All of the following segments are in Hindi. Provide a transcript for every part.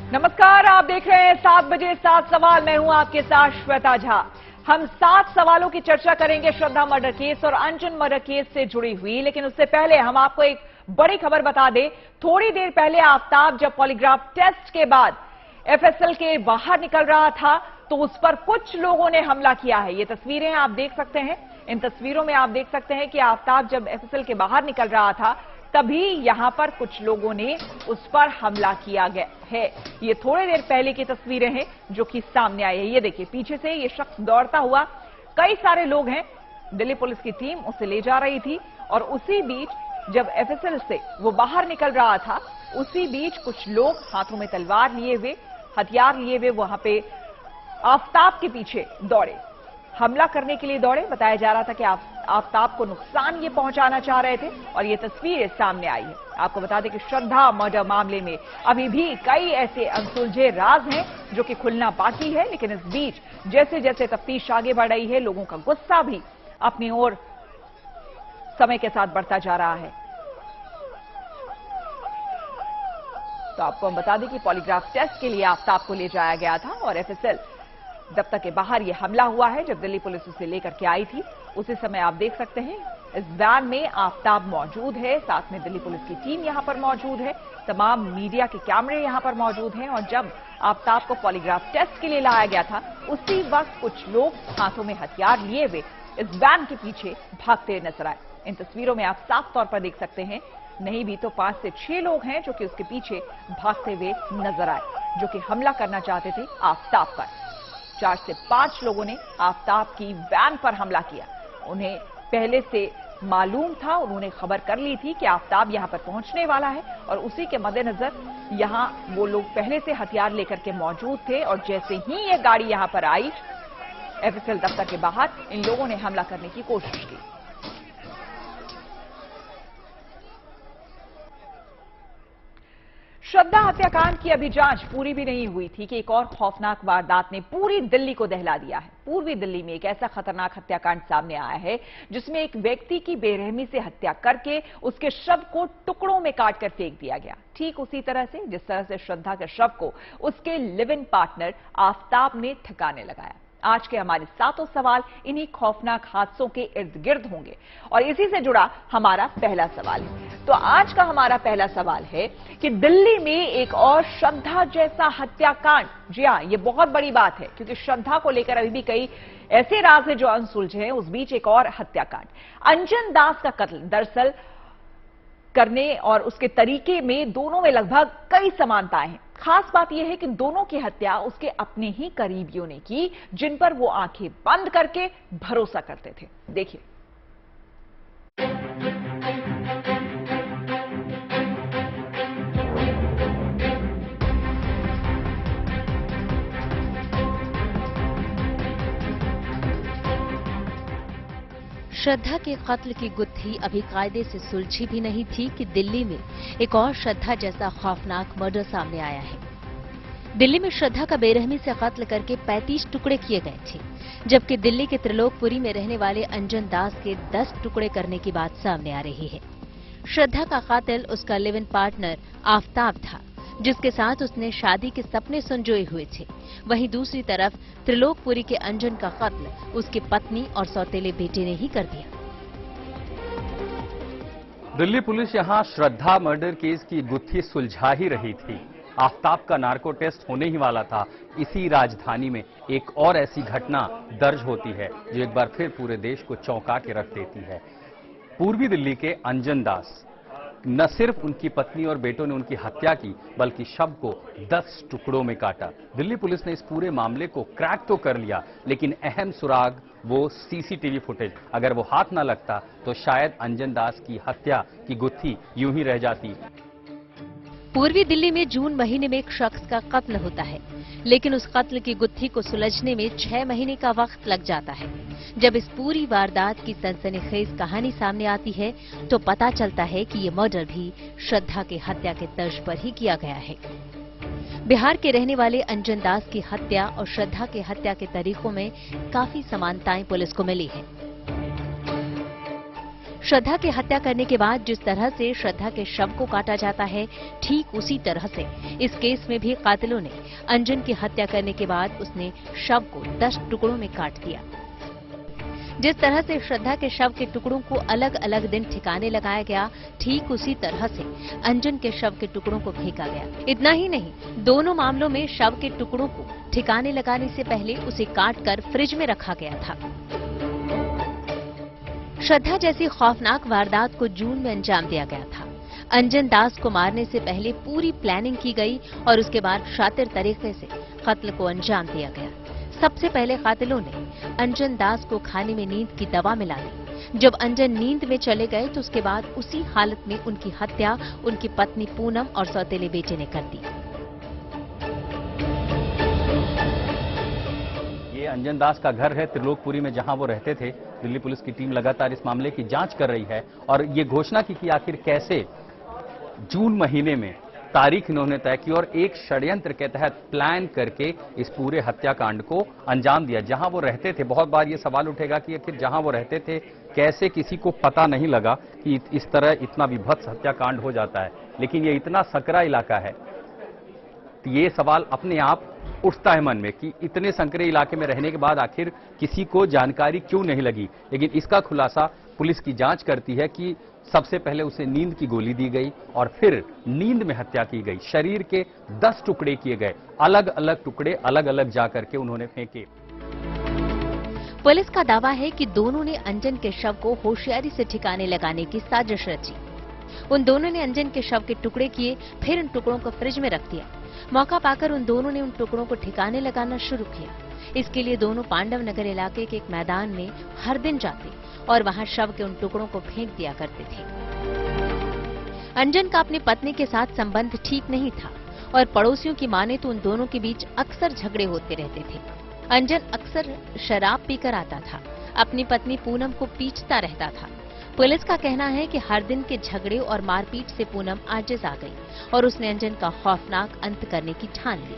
नमस्कार, आप देख रहे हैं 7 बजे 7 सवाल। मैं हूं आपके साथ श्वेता झा। हम 7 सवालों की चर्चा करेंगे श्रद्धा मर्डर केस और अंजन मर्डर केस से जुड़ी हुई। लेकिन उससे पहले हम आपको एक बड़ी खबर बता दें। थोड़ी देर पहले आफताब जब पॉलीग्राफ टेस्ट के बाद एफएसएल के बाहर निकल रहा था तो उस पर कुछ लोगों ने हमला किया है। ये तस्वीरें आप देख सकते हैं। इन तस्वीरों में आप देख सकते हैं कि आफताब जब एफएसएल के बाहर निकल रहा था तभी यहां पर कुछ लोगों ने उस पर हमला किया गया है। ये थोड़ी देर पहले की तस्वीरें हैं जो कि सामने आई है। ये देखिए, पीछे से ये शख्स दौड़ता हुआ, कई सारे लोग हैं, दिल्ली पुलिस की टीम उसे ले जा रही थी और उसी बीच जब एफएसएल से वो बाहर निकल रहा था उसी बीच कुछ लोग हाथों में तलवार लिए हुए, हथियार लिए हुए वहां पे आफताब के पीछे दौड़े, हमला करने के लिए दौड़े। बताया जा रहा था कि आफताब को नुकसान ये पहुंचाना चाह रहे थे और ये तस्वीर सामने आई है। आपको बता दें कि श्रद्धा मर्डर मामले में अभी भी कई ऐसे अनसुलझे राज हैं जो कि खुलना बाकी है। लेकिन इस बीच जैसे जैसे तफ्तीश आगे बढ़ रही है, लोगों का गुस्सा भी अपनी ओर समय के साथ बढ़ता जा रहा है। तो आपको हम बता दें कि पॉलीग्राफ टेस्ट के लिए आफताब को ले जाया गया था और एफएसएल दफ्तर के बाहर यह हमला हुआ है। जब दिल्ली पुलिस उसे लेकर के आई थी उसी समय आप देख सकते हैं इस वैन में आफताब मौजूद है, साथ में दिल्ली पुलिस की टीम यहां पर मौजूद है, तमाम मीडिया के कैमरे यहां पर मौजूद हैं। और जब आफताब को पॉलीग्राफ टेस्ट के लिए लाया गया था उसी वक्त कुछ लोग हाथों में हथियार लिए हुए इस वैन के पीछे भागते नजर आए। इन तस्वीरों में आप साफ तौर पर देख सकते हैं, नहीं भी तो 5 से 6 लोग हैं जो कि उसके पीछे भागते हुए नजर आए, जो कि हमला करना चाहते थे आफताब पर। 4 से 5 लोगों ने आफताब की वैन पर हमला किया। उन्हें पहले से मालूम था, उन्होंने खबर कर ली थी कि आफताब यहां पर पहुंचने वाला है और उसी के मद्देनजर यहां वो लोग पहले से हथियार लेकर के मौजूद थे। और जैसे ही ये गाड़ी यहां पर आई एफएसएल दफ्तर के बाहर, इन लोगों ने हमला करने की कोशिश की। श्रद्धा हत्याकांड की अभी जांच पूरी भी नहीं हुई थी कि एक और खौफनाक वारदात ने पूरी दिल्ली को दहला दिया है। पूर्वी दिल्ली में एक ऐसा खतरनाक हत्याकांड सामने आया है जिसमें एक व्यक्ति की बेरहमी से हत्या करके उसके शव को टुकड़ों में काटकर फेंक दिया गया। ठीक उसी तरह से जिस तरह से श्रद्धा के शव को उसके लिव इन पार्टनर आफताब ने ठिकाने लगाया। आज के हमारे 7 सवाल इन्हीं खौफनाक हादसों के इर्द गिर्द होंगे और इसी से जुड़ा हमारा पहला सवाल है। तो आज का हमारा पहला सवाल है कि दिल्ली में एक और श्रद्धा जैसा हत्याकांड। जी हां, यह बहुत बड़ी बात है क्योंकि श्रद्धा को लेकर अभी भी कई ऐसे राज हैं जो अनसुलझे हैं। उस बीच एक और हत्याकांड, अंजन दास का कत्ल। दरअसल करने और उसके तरीके में दोनों में लगभग कई समानताएं हैं। खास बात यह है कि दोनों की हत्या उसके अपने ही करीबियों ने की, जिन पर वो आंखें बंद करके भरोसा करते थे। देखिए, श्रद्धा के कत्ल की गुत्थी अभी कायदे से सुलझी भी नहीं थी कि दिल्ली में एक और श्रद्धा जैसा खौफनाक मर्डर सामने आया है। दिल्ली में श्रद्धा का बेरहमी से कत्ल करके 35 टुकड़े किए गए थे, जबकि दिल्ली के त्रिलोकपुरी में रहने वाले अंजन दास के 10 टुकड़े करने की बात सामने आ रही है। श्रद्धा का कातिल उसका लिव इन पार्टनर आफताब था, जिसके साथ उसने शादी के सपने संजोए हुए थे। वहीं दूसरी तरफ त्रिलोकपुरी के अंजन का कत्ल उसकी पत्नी और सौतेले बेटे ने ही कर दिया। दिल्ली पुलिस यहां श्रद्धा मर्डर केस की गुत्थी सुलझा ही रही थी। आफताब का नार्को टेस्ट होने ही वाला था। इसी राजधानी में एक और ऐसी घटना दर्ज होती है जो एक बार फिर पूरे देश को चौंका के रख देती है। पूर्वी दिल्ली के अंजन दास, न सिर्फ उनकी पत्नी और बेटों ने उनकी हत्या की बल्कि शव को 10 टुकड़ों में काटा। दिल्ली पुलिस ने इस पूरे मामले को क्रैक तो कर लिया, लेकिन अहम सुराग वो सीसीटीवी फुटेज। अगर वो हाथ न लगता तो शायद अंजन दास की हत्या की गुत्थी यूं ही रह जाती। पूर्वी दिल्ली में जून महीने में एक शख्स का कत्ल होता है, लेकिन उस कत्ल की गुत्थी को सुलझने में 6 महीने का वक्त लग जाता है। जब इस पूरी वारदात की सनसनीखेज कहानी सामने आती है तो पता चलता है कि ये मर्डर भी श्रद्धा की हत्या के तर्ज पर ही किया गया है। बिहार के रहने वाले अंजन दास की हत्या और श्रद्धा की हत्या के तरीकों में काफी समानताएं पुलिस को मिली है। श्रद्धा की हत्या करने के बाद जिस तरह से श्रद्धा के शव को काटा जाता है, ठीक उसी तरह से इस केस में भी कातिलों ने अंजन की हत्या करने के बाद उसने शव को 10 टुकड़ों में काट दिया। जिस तरह से श्रद्धा के शव के टुकड़ों को अलग अलग दिन ठिकाने लगाया गया, ठीक उसी तरह से अंजन के शव के टुकड़ों को फेंका गया। इतना ही नहीं, दोनों मामलों में शव के टुकड़ों को ठिकाने लगाने से पहले उसे काटकर फ्रिज में रखा गया था। श्रद्धा जैसी खौफनाक वारदात को जून में अंजाम दिया गया था। अंजन दास को मारने से पहले पूरी प्लानिंग की गई और उसके बाद शातिर तरीके से कत्ल को अंजाम दिया गया। सबसे पहले कातिलों ने अंजन दास को खाने में नींद की दवा मिला दी। जब अंजन नींद में चले गए तो उसके बाद उसी हालत में उनकी हत्या उनकी पत्नी पूनम और सौतेले बेटे ने कर दी। ये अंजन दास का घर है त्रिलोकपुरी में, जहां वो रहते थे। दिल्ली पुलिस की टीम लगातार इस मामले की जांच कर रही है और ये घोषणा की कि आखिर कैसे जून महीने में तारीख इन्होंने तय की और एक षड्यंत्र के तहत प्लान करके इस पूरे हत्याकांड को अंजाम दिया। जहां वो रहते थे, बहुत बार ये सवाल उठेगा कि आखिर जहां वो रहते थे कैसे किसी को पता नहीं लगा कि इस तरह इतना विभत्स हत्याकांड हो जाता है। लेकिन ये इतना सकरा इलाका है, ये सवाल अपने आप उठता है मन में कि इतने संकरे इलाके में रहने के बाद आखिर किसी को जानकारी क्यों नहीं लगी। लेकिन इसका खुलासा पुलिस की जांच करती है कि सबसे पहले उसे नींद की गोली दी गई और फिर नींद में हत्या की गई। शरीर के 10 टुकड़े किए गए, अलग अलग टुकड़े अलग अलग जाकर के उन्होंने फेंके। पुलिस का दावा है कि दोनों ने अंजन के शव को होशियारी से ठिकाने लगाने की साजिश रची। उन दोनों ने अंजन के शव के टुकड़े किए, फिर उन टुकड़ों को फ्रिज में रख दिया। मौका पाकर उन दोनों ने उन टुकड़ों को ठिकाने लगाना शुरू किया। इसके लिए दोनों पांडव नगर इलाके के एक मैदान में हर दिन जाते और वहां शव के उन टुकड़ों को फेंक दिया करते थे। अंजन का अपनी पत्नी के साथ संबंध ठीक नहीं था और पड़ोसियों की माने तो उन दोनों के बीच अक्सर झगड़े होते रहते थे। अंजन अक्सर शराब पीकर आता था, अपनी पत्नी पूनम को पीटता रहता था। पुलिस का कहना है कि हर दिन के झगड़े और मारपीट से पूनम आजिज आ गई और उसने अंजन का खौफनाक अंत करने की ठान ली।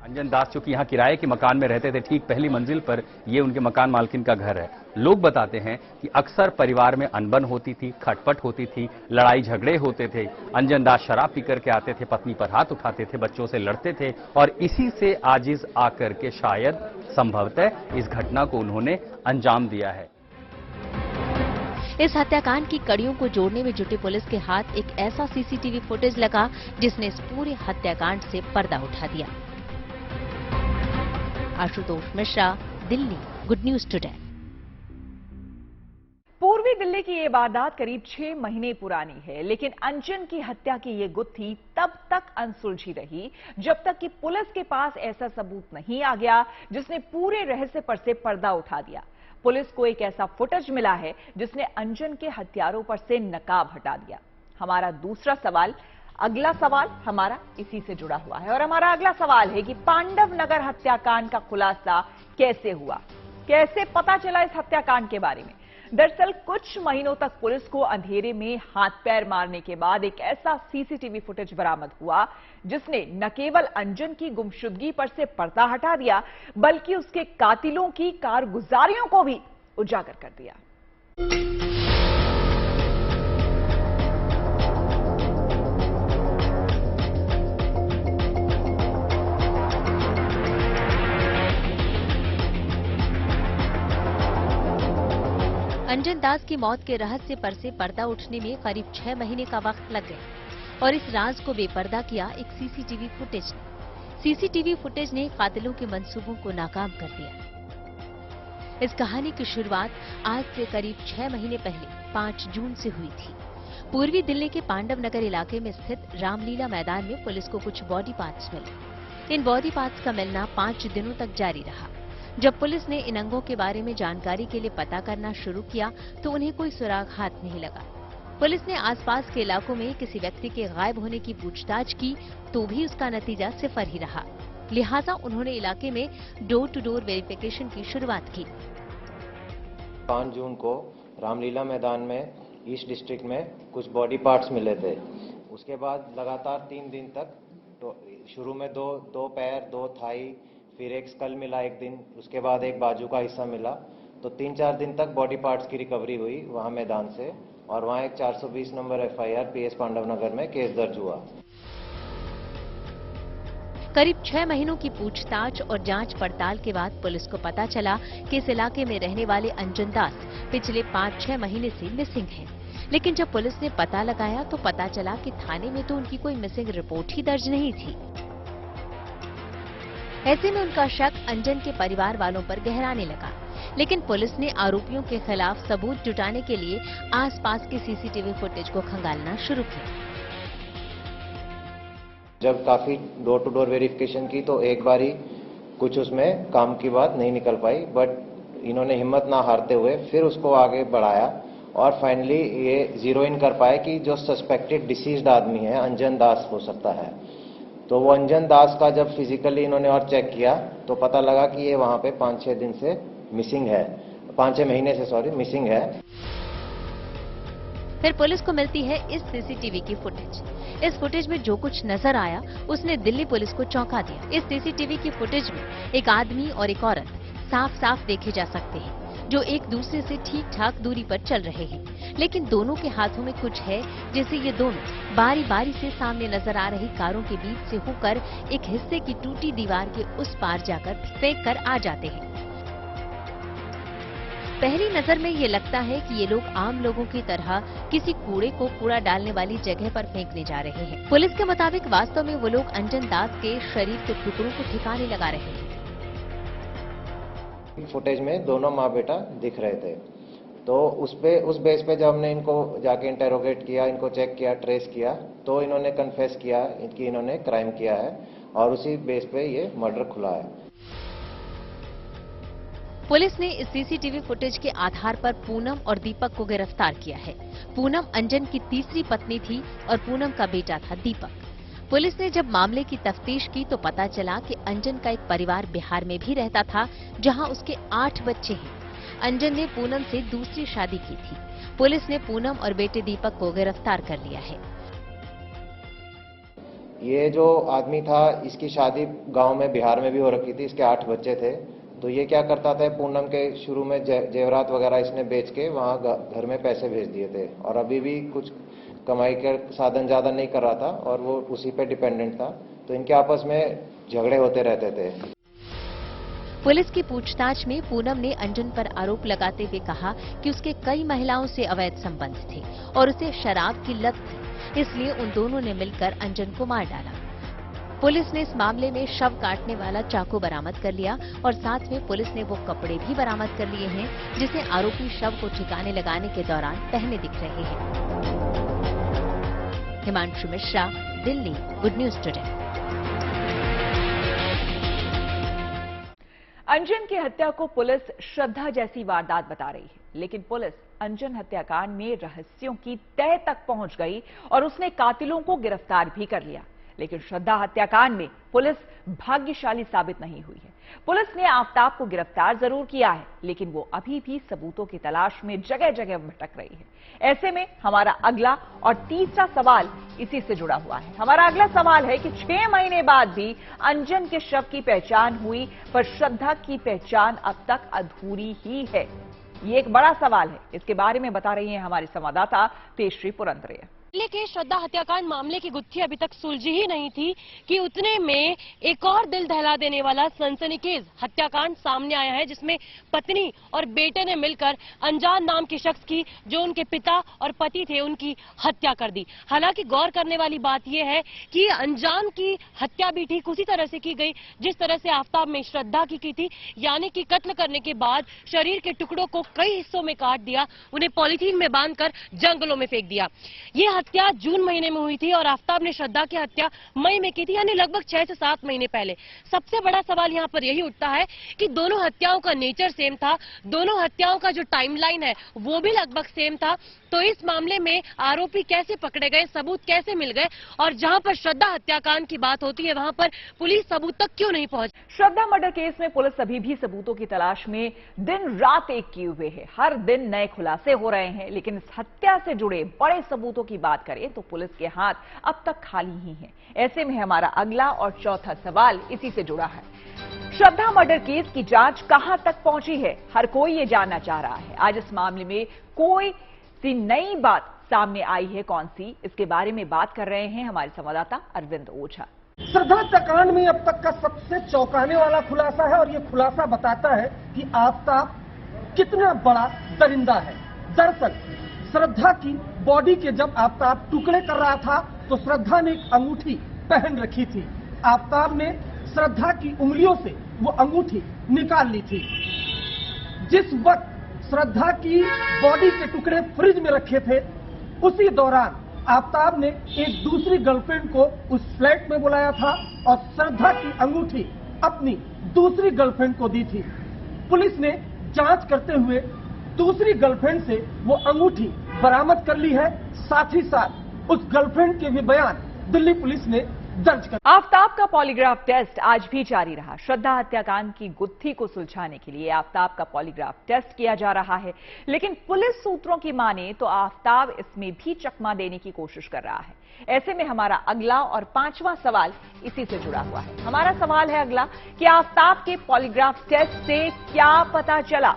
अंजन दास चूंकि यहाँ किराए के मकान में रहते थे, ठीक पहली मंजिल पर ये उनके मकान मालकिन का घर है। लोग बताते हैं कि अक्सर परिवार में अनबन होती थी, खटपट होती थी, लड़ाई झगड़े होते थे। अंजन दास शराब पी करके आते थे, पत्नी पर हाथ उठाते थे, बच्चों से लड़ते थे और इसी से आजिज आकर के शायद संभवतः इस घटना को उन्होंने अंजाम दिया है। इस हत्याकांड की कड़ियों को जोड़ने में जुटी पुलिस के हाथ एक ऐसा सीसीटीवी फुटेज लगा जिसने इस पूरे हत्याकांड से पर्दा उठा दिया। Ashutosh Mishra, Delhi, good news today. पूर्वी दिल्ली की ये वारदात करीब 6 महीने पुरानी है, लेकिन अंजन की हत्या की ये गुत्थी तब तक अनसुलझी रही जब तक कि पुलिस के पास ऐसा सबूत नहीं आ गया जिसने पूरे रहस्य पर से पर्दा उठा दिया। पुलिस को एक ऐसा फुटेज मिला है जिसने अंजन के हत्यारों पर से नकाब हटा दिया। हमारा दूसरा सवाल, अगला सवाल हमारा इसी से जुड़ा हुआ है और हमारा अगला सवाल है कि पांडव नगर हत्याकांड का खुलासा कैसे हुआ, कैसे पता चला इस हत्याकांड के बारे में। दरअसल कुछ महीनों तक पुलिस को अंधेरे में हाथ पैर मारने के बाद एक ऐसा सीसीटीवी फुटेज बरामद हुआ जिसने न केवल अंजन की गुमशुदगी पर से पर्दा हटा दिया बल्कि उसके कातिलों की कारगुजारियों को भी उजागर कर दिया। अंजन दास की मौत के रहस्य पर से पर्दा उठने में करीब 6 महीने का वक्त लग गया और इस राज को बेपर्दा किया एक सीसीटीवी फुटेज ने। सीसीटीवी फुटेज ने कातिलों के मंसूबों को नाकाम कर दिया। इस कहानी की शुरुआत आज से करीब 6 महीने पहले 5 जून से हुई थी। पूर्वी दिल्ली के पांडव नगर इलाके में स्थित रामलीला मैदान में पुलिस को कुछ बॉडी पार्ट्स मिले। इन बॉडी पार्ट्स का मिलना 5 दिनों तक जारी रहा। जब पुलिस ने इन अंगों के बारे में जानकारी के लिए पता करना शुरू किया तो उन्हें कोई सुराग हाथ नहीं लगा। पुलिस ने आसपास के इलाकों में किसी व्यक्ति के गायब होने की पूछताछ की तो भी उसका नतीजा 0 ही रहा। लिहाजा उन्होंने इलाके में डोर टू डोर वेरिफिकेशन की शुरुआत की। 5 जून को रामलीला मैदान में ईस्ट डिस्ट्रिक्ट में कुछ बॉडी पार्ट्स मिले थे। उसके बाद लगातार 3 दिन तक तो शुरू में दो पैर, 2 थाई, फिर एक स्कल मिला एक दिन, उसके बाद एक बाजू का हिस्सा मिला। तो 3-4 दिन तक बॉडी पार्ट्स की रिकवरी हुई वहाँ मैदान से, और वहाँ एक 420 नंबर FIR PS पांडव नगर में केस दर्ज हुआ। करीब 6 महीनों की पूछताछ और जांच पड़ताल के बाद पुलिस को पता चला कि इस इलाके में रहने वाले अंजन दास पिछले 5-6 महीने से मिसिंग हैं। लेकिन जब पुलिस ने पता लगाया तो पता चला कि थाने में तो उनकी कोई मिसिंग रिपोर्ट ही दर्ज नहीं थी। ऐसे में उनका शक अंजन के परिवार वालों पर गहराने लगा। लेकिन पुलिस ने आरोपियों के खिलाफ सबूत जुटाने के लिए आसपास के CCTV फुटेज को खंगालना शुरू किया। जब काफी डोर टू डोर वेरिफिकेशन की तो एक बारी कुछ उसमें काम की बात नहीं निकल पाई, बट इन्होंने हिम्मत ना हारते हुए फिर उसको आगे बढ़ाया और फाइनली ये जीरो इन कर पाए कि जो सस्पेक्टेड डिसीज्ड आदमी है अंजन दास हो सकता है। तो वो अंजन दास का जब फिजिकली इन्होंने और चेक किया तो पता लगा कि ये वहां पे 5-6 दिन से मिसिंग है, 5-6 महीने से मिसिंग है। फिर पुलिस को मिलती है इस CCTV की फुटेज। इस फुटेज में जो कुछ नजर आया उसने दिल्ली पुलिस को चौंका दिया। इस CCTV की फुटेज में एक आदमी और एक औरत साफ साफ देखे जा सकते हैं, जो एक दूसरे से ठीक ठाक दूरी पर चल रहे हैं। लेकिन दोनों के हाथों में कुछ है, जिसे ये दोनों बारी बारी से सामने नजर आ रही कारों के बीच से होकर एक हिस्से की टूटी दीवार के उस पार जाकर फेंक कर आ जाते हैं। पहली नजर में ये लगता है कि ये लोग आम लोगों की तरह किसी कूड़े को कूड़ा डालने वाली जगह पर फेंकने जा रहे हैं। पुलिस के मुताबिक वास्तव में वो लोग अंजन दास के शरीर के टुकड़ों को ठिकाने लगा रहे हैं। फुटेज में दोनों माँ बेटा दिख रहे थे, तो उस बेस पे जब हमने इनको जाके इंटेरोगेट किया, इनको चेक किया, ट्रेस किया, तो इन्होंने कन्फेस किया कि इन्होंने क्राइम किया है और उसी बेस पे ये मर्डर खुला है। पुलिस ने इस CCTV फुटेज के आधार पर पूनम और दीपक को गिरफ्तार किया है। पूनम अंजन की तीसरी पत्नी थी और पूनम का बेटा था दीपक। पुलिस ने जब मामले की तफ्तीश की तो पता चला कि अंजन का एक परिवार बिहार में भी रहता था, जहां उसके 8 बच्चे हैं। अंजन ने पूनम से दूसरी शादी की थी। पुलिस ने पूनम और बेटे दीपक को गिरफ्तार कर लिया है। ये जो आदमी था इसकी शादी गांव में बिहार में भी हो रखी थी, इसके 8 बच्चे थे। तो ये क्या करता था, पूनम के शुरू में जेवरात वगैरह इसने बेच के वहाँ घर में पैसे भेज दिए थे, और अभी भी कुछ कमाई के साधन ज्यादा नहीं कर रहा था और वो उसी पे डिपेंडेंट था। तो इनके आपस में झगड़े होते रहते थे। पुलिस की पूछताछ में पूनम ने अंजन पर आरोप लगाते हुए कहा कि उसके कई महिलाओं से अवैध संबंध थे और उसे शराब की लत थी, इसलिए उन दोनों ने मिलकर अंजन को मार डाला। पुलिस ने इस मामले में शव काटने वाला चाकू बरामद कर लिया और साथ में पुलिस ने वो कपड़े भी बरामद कर लिए हैं जिसे आरोपी शव को ठिकाने लगाने के दौरान पहने दिख रहे हैं। Himanshu Mishra, Delhi, good news today. Anjan की हत्या को पुलिस श्रद्धा जैसी वारदात बता रही है, लेकिन पुलिस अंजन हत्याकांड में रहस्यों की तह तक पहुंच गई और उसने कातिलों को गिरफ्तार भी कर लिया। लेकिन श्रद्धा हत्याकांड में पुलिस भाग्यशाली साबित नहीं हुई है। पुलिस ने आफताब को गिरफ्तार जरूर किया है, लेकिन वो अभी भी सबूतों की तलाश में जगह जगह भटक रही है। ऐसे में हमारा अगला और तीसरा सवाल इसी से जुड़ा हुआ है। हमारा अगला सवाल है कि 6 महीने बाद भी अंजन के शव की पहचान हुई, पर श्रद्धा की पहचान अब तक अधूरी ही है। ये एक बड़ा सवाल है। इसके बारे में बता रही हैं हमारी संवाददाता तेजश्री पुरंदरे। दिल्ली के श्रद्धा हत्याकांड मामले की गुत्थी अभी तक सुलझी ही नहीं थी कि उतने में एक और दिल दहला देने वाला सनसनीखेज हत्याकांड सामने आया है, जिसमें पत्नी और बेटे ने मिलकर अनजान नाम के शख्स की, जो उनके पिता और पति थे, उनकी हत्या कर दी। हालांकि गौर करने वाली बात यह है कि अनजान की हत्या भी ठीक उसी तरह से की गई जिस तरह से आफताब में श्रद्धा की थी, यानी कि कत्ल करने के बाद शरीर के टुकड़ों को कई हिस्सों में काट दिया, उन्हें पॉलीथीन में बांधकर जंगलों में फेंक दिया। ये हत्या जून महीने में हुई थी और आफताब ने श्रद्धा की हत्या मई में की थी, यानी लगभग 6 से 7 महीने पहले। सबसे बड़ा सवाल यहाँ पर यही उठता है कि दोनों हत्याओं का नेचर सेम था, दोनों हत्याओं का जो टाइमलाइन है वो भी लगभग सेम था। तो इस मामले में आरोपी कैसे पकड़े गए, सबूत कैसे मिल गए, और जहां पर श्रद्धा हत्याकांड की बात होती है वहां पर पुलिस सबूत तक क्यों नहीं पहुंची? श्रद्धा मर्डर केस में पुलिस अभी भी सबूतों की तलाश में दिन रात एक किए हुए है। हर दिन नए खुलासे हो रहे हैं, लेकिन इस हत्या से जुड़े बड़े सबूतों की बात करें तो पुलिस के हाथ अब तक खाली ही हैं। ऐसे में हमारा अगला और चौथा सवाल इसी से जुड़ा है। श्रद्धा मर्डर केस की जांच कहां तक पहुंची है, हर कोई ये जानना चाह रहा है। आज इस मामले में कोई सी नई बात सामने आई है, कौन सी, इसके बारे में बात कर रहे हैं हमारे संवाददाता अरविंद ओझा। श्रद्धा हत्याकांड में अब तक का सबसे चौंकाने वाला खुलासा है और ये खुलासा बताता है कि आफताब कितना बड़ा दरिंदा है। दरअसल श्रद्धा की बॉडी के जब आफताब टुकड़े कर रहा था तो श्रद्धा ने एक अंगूठी पहन रखी थी। आफताब ने श्रद्धा की उंगलियों से वो अंगूठी निकाल ली थी। जिस वक्त श्रद्धा की बॉडी के टुकड़े फ्रिज में रखे थे, उसी दौरान आफताब ने एक दूसरी गर्लफ्रेंड को उस फ्लैट में बुलाया था और श्रद्धा की अंगूठी अपनी दूसरी गर्लफ्रेंड को दी थी। पुलिस ने जांच करते हुए दूसरी गर्लफ्रेंड से वो अंगूठी बरामद कर ली है। साथ ही साथ उस गर्लफ्रेंड के भी बयान दिल्ली पुलिस ने दर्ज कर। आफताब का पॉलीग्राफ टेस्ट आज भी जारी रहा। श्रद्धा हत्याकांड की गुत्थी को सुलझाने के लिए आफताब का पॉलीग्राफ टेस्ट किया जा रहा है, लेकिन पुलिस सूत्रों की माने तो आफताब इसमें भी चकमा देने की कोशिश कर रहा है। ऐसे में हमारा अगला और पांचवा सवाल इसी से जुड़ा हुआ है। हमारा सवाल है अगला कि आफताब के पॉलीग्राफ टेस्ट से क्या पता चला।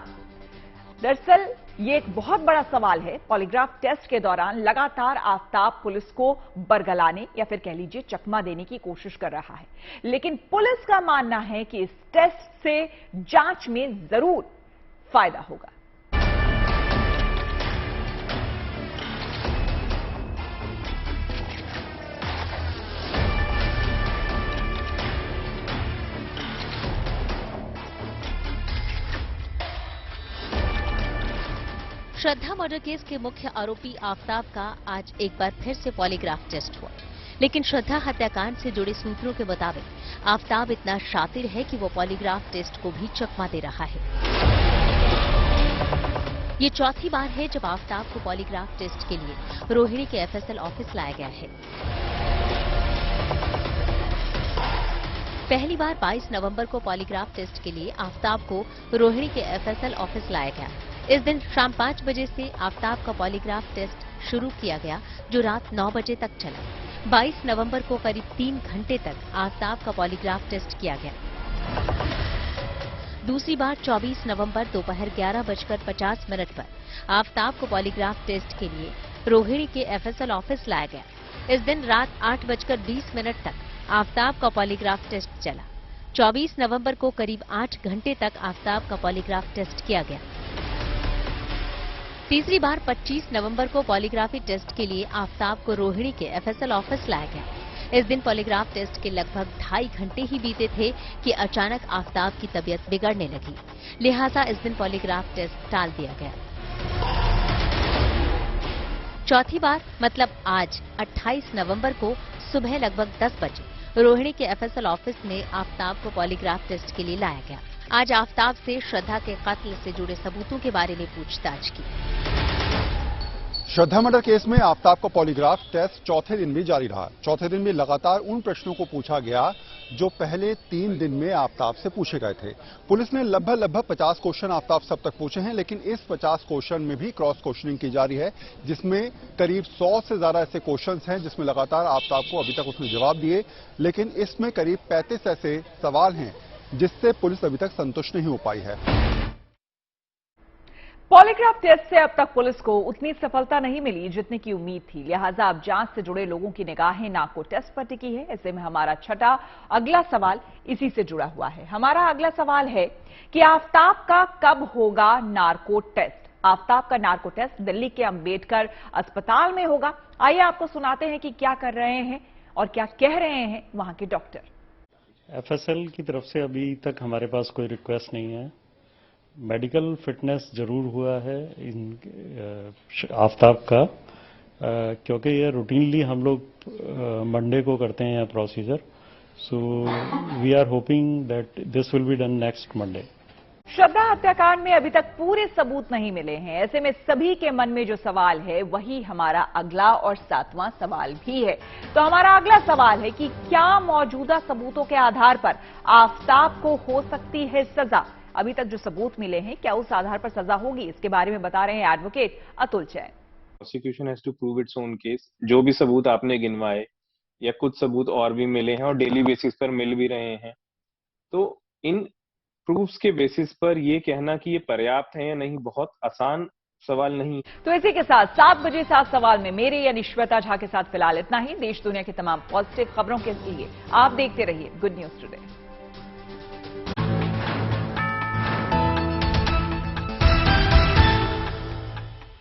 दरअसल ये एक बहुत बड़ा सवाल है। पॉलीग्राफ टेस्ट के दौरान लगातार आफताब पुलिस को बरगलाने या फिर कह लीजिए चकमा देने की कोशिश कर रहा है, लेकिन पुलिस का मानना है कि इस टेस्ट से जांच में जरूर फायदा होगा। श्रद्धा मर्डर केस के मुख्य आरोपी आफताब का आज एक बार फिर से पॉलीग्राफ टेस्ट हुआ, लेकिन श्रद्धा हत्याकांड से जुड़े सूत्रों के मुताबिक आफताब इतना शातिर है कि वो पॉलीग्राफ टेस्ट को भी चकमा दे रहा है। ये चौथी बार है जब आफताब को पॉलीग्राफ टेस्ट के लिए रोहिणी के एफएसएल ऑफिस लाया गया है। पहली बार 22 नवंबर को पॉलीग्राफ टेस्ट के लिए आफताब को रोहिणी के एफएसएल ऑफिस लाया गया। इस दिन शाम 5 बजे से आफताब का पॉलीग्राफ टेस्ट शुरू किया गया, जो रात 9 बजे तक चला। 22 नवंबर को करीब 3 घंटे तक आफताब का पॉलीग्राफ टेस्ट किया गया। दूसरी बार 24 नवंबर दोपहर 11:50 पर आफताब को पॉलीग्राफ टेस्ट के लिए रोहिणी के एफएसएल ऑफिस लाया गया। इस दिन रात 8:20 तक आफताब का पॉलीग्राफ टेस्ट चला। 24 नवंबर को करीब 8 घंटे तक आफताब का पॉलीग्राफ टेस्ट किया गया। तीसरी बार 25 नवंबर को पॉलीग्राफी टेस्ट के लिए आफताब को रोहिणी के एफएसएल ऑफिस लाया गया। इस दिन पॉलीग्राफ टेस्ट के लगभग 2.5 घंटे ही बीते थे कि अचानक आफताब की तबीयत बिगड़ने लगी, लिहाजा इस दिन पॉलीग्राफ टेस्ट टाल दिया गया। चौथी बार मतलब आज 28 नवंबर को सुबह लगभग 10 बजे रोहिणी के एफएसएल ऑफिस में आफताब को पॉलीग्राफ टेस्ट के लिए लाया गया। आज आफताब से श्रद्धा के कत्ल से जुड़े सबूतों के बारे में पूछताछ की। श्रद्धा मर्डर केस में आफताब का पॉलीग्राफ टेस्ट चौथे दिन भी जारी रहा। चौथे दिन भी लगातार उन प्रश्नों को पूछा गया जो पहले 3 दिन में आफताब से पूछे गए थे। पुलिस ने लगभग 50 क्वेश्चन आफताब से अब तक पूछे हैं, लेकिन इस 50 क्वेश्चन में भी क्रॉस क्वेश्चनिंग की जा रही है, जिसमें करीब 100 से ज्यादा ऐसे क्वेश्चंस हैं जिसमें लगातार आफताब को अभी तक उसने जवाब दिए, लेकिन इसमें करीब 35 ऐसे सवाल हैं जिससे पुलिस अभी तक संतुष्ट नहीं हो पाई है। पॉलीग्राफ टेस्ट से अब तक पुलिस को उतनी सफलता नहीं मिली जितने की उम्मीद थी, लिहाजा अब जांच से जुड़े लोगों की निगाहें नाको टेस्ट पर टिकी है। ऐसे में हमारा छठा अगला सवाल इसी से जुड़ा हुआ है। हमारा अगला सवाल है कि आफताब का कब होगा नार्को टेस्ट। आफताब का नार्को टेस्ट दिल्ली के अंबेडकर अस्पताल में होगा। आइए आपको सुनाते हैं कि क्या कर रहे हैं और क्या कह रहे हैं वहां के डॉक्टर। एफएसएल की तरफ से अभी तक हमारे पास कोई रिक्वेस्ट नहीं है। मेडिकल फिटनेस जरूर हुआ है इन आफताब का, क्योंकि ये रूटीनली हम लोग मंडे को करते हैं यह procedure. So we are hoping that this will be done next Monday. Shraddha हत्याकांड में अभी तक पूरे सबूत नहीं मिले हैं। ऐसे में सभी के मन में जो सवाल है वही हमारा अगला और 7वां सवाल भी है। तो हमारा अगला सवाल है कि क्या मौजूदा सबूतों के आधार पर आफताब को हो सकती है सजा। अभी तक जो सबूत मिले हैं क्या उस आधार पर सजा होगी, इसके बारे में बता रहे हैं advocate Atul Jain. Prosecution has to prove its own case. जो भी सबूत आपने गिनवाए या कुछ सबूत और भी मिले हैं और डेली बेसिस पर मिल भी रहे हैं, तो इन प्रूफ्स के बेसिस पर ये कहना कि ये पर्याप्त है या नहीं बहुत आसान सवाल नहीं। तो इसी के साथ 7 बजे 7 सवाल में मेरे यानी श्वेता झा के साथ फिलहाल इतना ही। देश दुनिया की तमाम पॉजिटिव खबरों के लिए आप देखते रहिए गुड न्यूज टुडे।